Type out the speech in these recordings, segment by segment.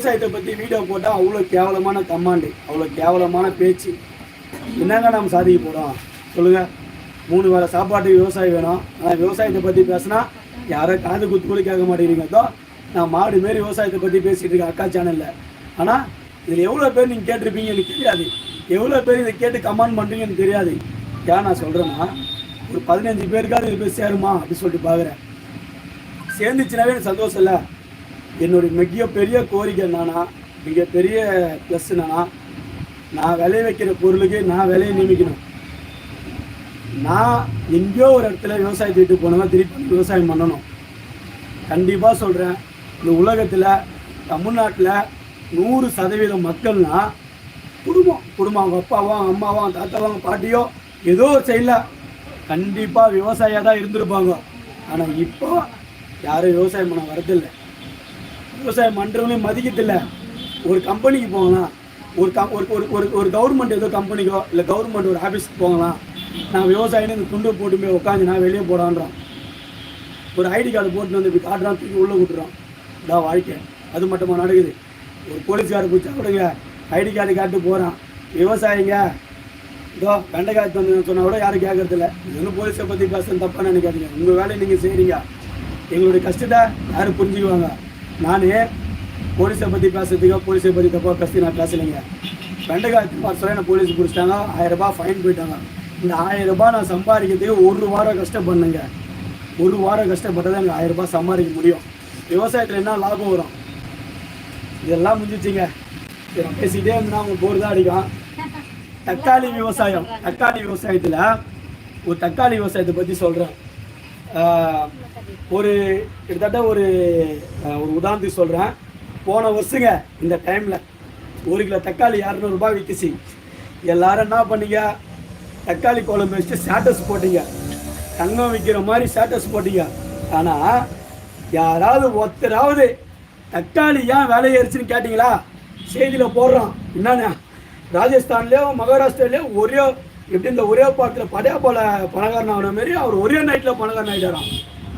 விவசாயத்தை பற்றி வீடியோ போட்டால் அவ்வளோ கேவலமான கமாண்டு, அவ்வளோ கேவலமான பேச்சு. என்னங்க நம்ம சாதிக்க போகிறோம் சொல்லுங்கள்? 3 வேளை சாப்பாட்டுக்கு விவசாயம் வேணும். ஆனால் விவசாயத்தை பற்றி பேசினா யாரோ காது குத்து கூட கேட்க மாட்டேங்கிறீங்க. அதோ நான் மாடு மாரி விவசாயத்தை பற்றி பேசிகிட்டு இருக்கேன் அக்கா சேனலில். ஆனால் இதில் எவ்வளோ பேர் நீங்கள் கேட்டிருப்பீங்க எனக்கு தெரியாது. எவ்வளோ பேர் இதை கேட்டு கமெண்ட் பண்ணுறீங்க எனக்கு தெரியாது. ஏன் நான் சொல்கிறேன்னா, ஒரு 15 பேருக்காவது இது போய் சேருமா அப்படின்னு சொல்லிட்டு பார்க்குறேன். சேர்ந்துச்சுனாவே எனக்கு சந்தோஷம் இல்லை. என்னுடைய மிகப்பெரிய கோரிக்கை என்னன்னா, மிகப்பெரிய ப்ளஸ் என்னன்னா, நான் விளைய வைக்கிற பொருளுக்கு நான் விலையை நியமிக்கணும். நான் எங்கேயோ ஒரு இடத்துல விவசாயத்தை விட்டு போனவங்க திருப்பி விவசாயம் பண்ணணும். கண்டிப்பாக சொல்கிறேன், இந்த உலகத்தில் தமிழ்நாட்டில் 100% மக்கள்னா குடும்பம் அவங்க அப்பாவோ அம்மாவோ தாத்தாவோ பாட்டியோ ஏதோ ஒரு சைடில் கண்டிப்பாக விவசாயியாக தான் இருந்திருப்பாங்க. ஆனால் இப்போ யாரும் விவசாயம் பண்ண வரதில்லை. விவசாயம் பண்ணுறவங்களையும் மதிக்கிறதில்லை. ஒரு கம்பெனிக்கு போகலாம், ஒரு கவர்மெண்ட் ஏதோ கம்பெனிக்கோ இல்லை கவர்மெண்ட் ஒரு ஆஃபீஸுக்கு போகலாம், நான் விவசாயின்னு இந்த துண்டு போட்டு போய் உட்காந்து நான் வெளியே போடான்றோம். ஒரு ஐடி கார்டு போட்டு வந்து இப்படி காட்டுறான், தூக்கி உள்ளே விட்டுறோம். இதான் வாழ்க்கை. அது மட்டுமா நடக்குது? ஒரு போலீஸ்காரர் பிடிச்சா கொடுங்க, ஐடி கார்டு காட்டு போகிறான். விவசாயிங்க இதோ வெண்டைக்காய் வந்து சொன்னால் கூட யாரும் கேட்கறதில்ல. இது வந்து போலீஸை பற்றி பேசுறது தப்பாக நினைக்காதீங்க. உங்கள் வேலையை நீங்கள் செய்கிறீங்க. எங்களுடைய கஷ்டத்தை யாரும் புரிஞ்சுக்குவாங்க. நானே போலீஸை பற்றி பேசுறதுக்கோ போலீஸை பற்றி தப்பாக பேசி நான் பேசலைங்க. வெண்டைக்காய் சொல்ல நான் போலீஸ் பிடிச்சிட்டாங்க, 1000 ரூபாய் ஃபைன் போயிட்டாங்க. இந்த 1000 ரூபாய் நான் சம்பாதிக்கிறதுக்கு 1 வாரம் கஷ்டப்பண்ணுங்க. 1 வாரம் கஷ்டப்பட்டதான் எனக்கு 1000 ரூபாய் சம்பாதிக்க முடியும். விவசாயத்தில் என்ன லாபம் வரும்? இதெல்லாம் முடிஞ்சிச்சிங்க. நான் பேசிக்கிட்டே இருந்தால் அவங்க போர் தான் அடிக்கும். தக்காளி விவசாயத்தில் ஒரு தக்காளி விவசாயத்தை பற்றி சொல்கிறேன். கிட்டத்தட்ட ஒரு உதாரணத்துக்கு சொல்கிறேன். போன வருஷங்க இந்த டைமில் 1 கிலோ தக்காளி 200 ரூபாய் விற்றுச்சு. எல்லோரும் என்ன பண்ணீங்க? தக்காளி குழம்பு வச்சுட்டு ஸ்டேட்டஸ் போட்டீங்க, தங்கம் விற்கிற மாதிரி ஸ்டேட்டஸ் போட்டீங்க. ஆனால் யாராவது ஒருத்தராவது தக்காளி ஏன் விலை ஏறிச்சுன்னு கேட்டிங்களா? செய்தியில் போடுறான். என்னன்னா, ராஜஸ்தான்லேயோ மகாராஷ்டிராலேயோ ஒரே பாட்டில் படையா போல பணக்காரன் ஆகிற மாரி அவர் ஒரே நைட்டில் பணக்காரன் ஆகிட்டாரான்.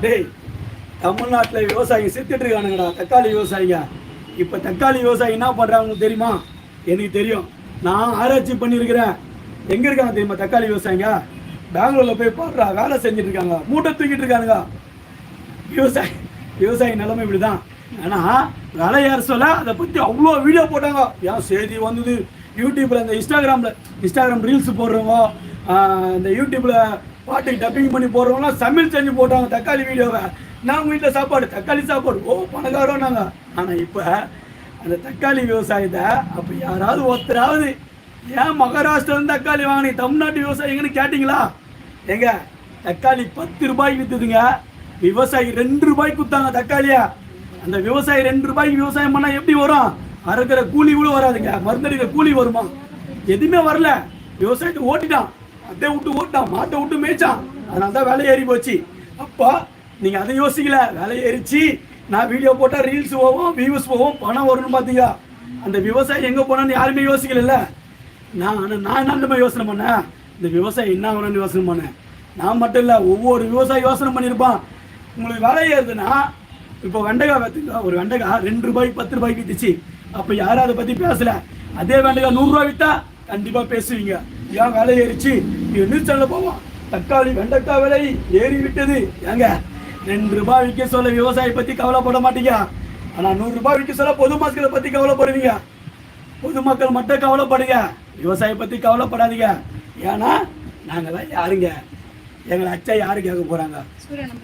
டேய், தமிழ்நாட்டில் விவசாயிங்க செத்துட்டு இருக்கானுங்கடா, தக்காளி விவசாயிங்க. இப்போ தக்காளி விவசாயி என்ன பண்ணுறாங்கன்னு தெரியுமா? எனக்கு தெரியும். நான் ஆராய்ச்சி பண்ணியிருக்கிறேன். எங்கே இருக்காங்க தெரியுமா தக்காளி விவசாயிங்க? பெங்களூரில் போய் பாடுறா வேலை செஞ்சுட்டு இருக்காங்க, மூட்டை தூக்கிட்டு இருக்கானுங்க. விவசாயி நிலைமை இப்படி தான். ஆனால் விலை ஏற சொல்ல அதை பற்றி அவ்வளோ வீடியோ போட்டாங்க. ஏன் செய்தி வந்தது யூடியூப்பில், இந்த இன்ஸ்டாகிராம் ரீல்ஸ் போடுறவங்க, இந்த யூடியூப்பில் பாட்டுக்கு டப்பிங் பண்ணி போடுறவங்களாம் சமையல் செஞ்சு போட்டாங்க தக்காளி வீடியோவை. நாங்கள் வீட்டில் சாப்பாடு, தக்காளி சாப்பாடு, பணக்காரம் நாங்கள். ஆனால் இப்போ அந்த தக்காளி விவசாயத்தை அப்போ யாராவது ஒருத்தராவது ஏன் மகாராஷ்டிராவில் தக்காளி வாங்கினீங்க தமிழ்நாட்டு விவசாயிங்கன்னு கேட்டிங்களா? எங்க தக்காளி 10 ரூபாய்க்கு விற்றுதுங்க. விவசாயி 2 ரூபாய்க்கு கொடுத்தாங்க தக்காளியா. அந்த விவசாயி 2 ரூபாய்க்கு விவசாயம் பண்ணால் எப்படி வரும்? அறுக்கிற கூலி கூட வராதுங்க. மருந்தடிக்கிற கூலி வருமா? எதுவுமே வரல. விவசாயத்தை ஓட்டிட்டான், அதை விட்டு ஓட்டிட்டான், மாட்டை விட்டு மேய்ச்சான். அதனால தான் விலை ஏறி போச்சு. அப்போ நீங்கள் அதை யோசிக்கல. விலை ஏறிச்சு, நான் வீடியோ போட்டால் ரீல்ஸ் போவோம், வியூஸ் போவோம், பணம் வரும்னு பார்த்தீங்க. அந்த விவசாயி எங்கே போனான்னு யாருமே யோசிக்கல. நான் என்ன யோசனை பண்ணேன்? இந்த விவசாயி என்ன ஆகணும்னு யோசனை பண்ணேன். நான் மட்டும் இல்லை, ஒவ்வொரு விவசாயி யோசனை பண்ணியிருப்பான். உங்களுக்கு விலை ஏறுதுன்னா, இப்போ வெண்டைக்காய் பார்த்துங்க, ஒரு வெண்டைக்காய் 2 ரூபாய்க்கு 10 ரூபாய்க்கு விற்றுச்சு. அப்போ யாரும் அதை பற்றி பேசலை. அதே வெண்டைக்காய் 100 ரூபா விற்றா கண்டிப்பாக பேசுவீங்க. ஏன் விலை ஏறிச்சு? இது நியூஸ் சேனலில் போவோம், தக்காளி வெண்டைக்காய் விலை ஏறி விட்டது. ஏங்க 2 ரூபாய் விற்க சொல்ல விவசாயி பற்றி கவலைப்பட மாட்டீங்க. ஆனால் 100 ரூபாய் விற்க சொல்ல பொதுமக்களை பற்றி கவலைப்படுவீங்க. பொதுமக்கள் மட்டும் கவலைப்படுங்க, விவசாயி பற்றி கவலைப்படாதீங்க. ஏன்னா நாங்கள்லாம் யாருங்க? எங்களை அச்சா யாரு கேட்க போகிறாங்க?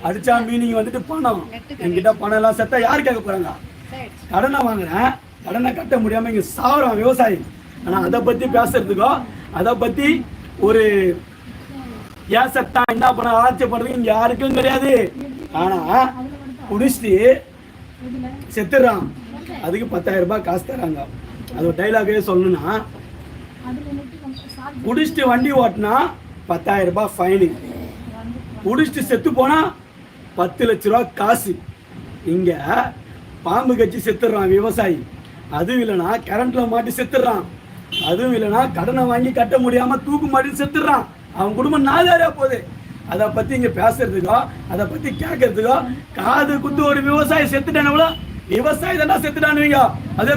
அடிச்சா மீனிங் வந்துட்டு பணம். என்கிட்ட பணம் எல்லாம் செத்தா யாரு கேட்க போகிறாங்க? கடனை வாங்குறேன், கடனை கட்ட முடியாமல் இங்கே சாகுறோம் விவசாயி. ஆனால் அதை பற்றி பேசுறதுக்கோ அதை பற்றி ஒரு ஏன் செத்தா என்ன பண்ண ஆச்சரியப்படுறதுக்கு இங்கே யாருக்கும் கிடையாது. ஆனால் குடிச்சிட்டு செத்துடுறான், அதுக்கு 10,000 ரூபாய் காசு தராங்க. அது ஒரு டைலாகே சொல்லணும்னா, குடிச்சிட்டு வண்டி ஓட்டினா 10,000 ரூபாய் ஃபைனு, குடிச்சிட்டு செத்து போனால் 10 லட்ச ரூபா காசு. இங்கே பாம்பு கட்சி செத்துடுறான் விவசாயி. அதுவும் இல்லைனா கரண்ட்டில் மாட்டி செத்துடுறான். அதுவும் இல்லைனா கடனை வாங்கி கட்ட முடியாமல் தூக்கு மாட்டி செத்துடுறான். அவன் குடும்பம் நாதாரியா போகுது. அதை பற்றி இங்கே பேசுறதுக்கோ அதை பற்றி கேட்கறதுக்கோ காது குத்து ஒரு விவசாயி செத்துட்டேனவளோ விவசாயி தானே செத்துட்டானுவீங்க. அதே